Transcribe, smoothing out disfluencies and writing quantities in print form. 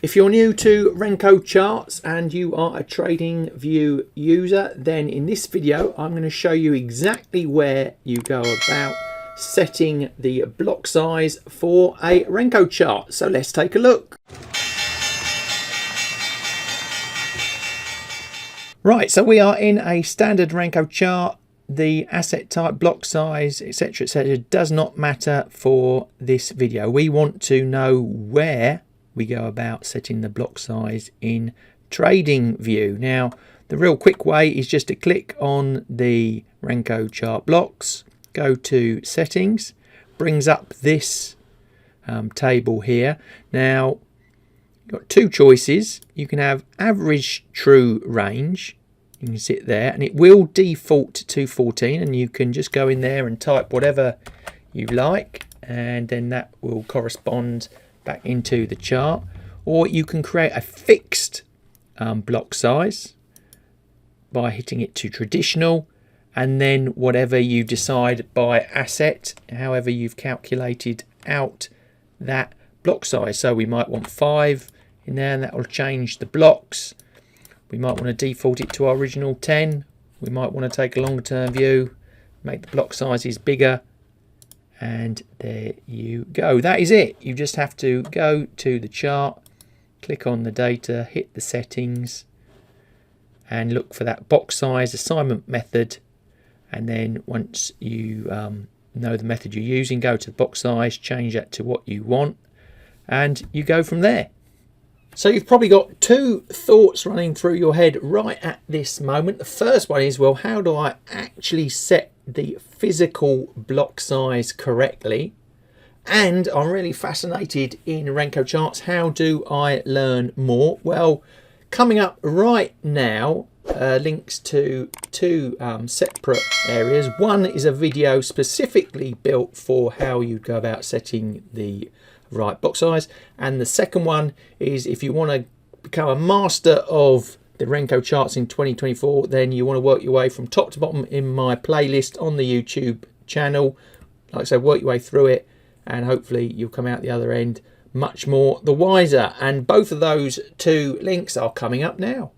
If you're new to Renko charts and you are a TradingView user, then in this video I'm going to show you exactly where you go about setting the block size for a Renko chart. So let's take a look. Right, so we are in a standard Renko chart. The asset type, block size, etc., does not matter for this video. We want to know where we go about setting the block size in TradingView. Now, the real quick way is just to click on the Renko chart blocks, go to settings, brings up this table here. Now, you've got two choices. You can have average true range. You can sit there and it will default to 14, and you can just go in there and type whatever you like, and then that will correspond back into the chart. Or you can create a fixed block size by hitting it to traditional, and then whatever you decide by asset, however you've calculated out that block size. So we might want 5 in there, and that will change the blocks. We might want to default it to our original 10. We might want to take a longer term view, make the block sizes bigger, and there you go. That is it. You just have to go to the chart, click on the data, hit the settings, and look for that box size assignment method. And then once you know the method you're using, go to the box size, change that to what you want, and you go from there. So you've probably got two thoughts running through your head right at this moment. The first one is, well, how do I actually set the physical block size correctly? And I'm really fascinated in Renko charts. How do I learn more? Well, coming up right now, links to two separate areas. One is a video specifically built for how you go about setting the right box size, and the second one is if you want to become a master of the Renko charts in 2024, then you want to work your way from top to bottom in my playlist on the YouTube channel. Like I said, work your way through it, and hopefully you'll come out the other end much more the wiser. And both of those two links are coming up now.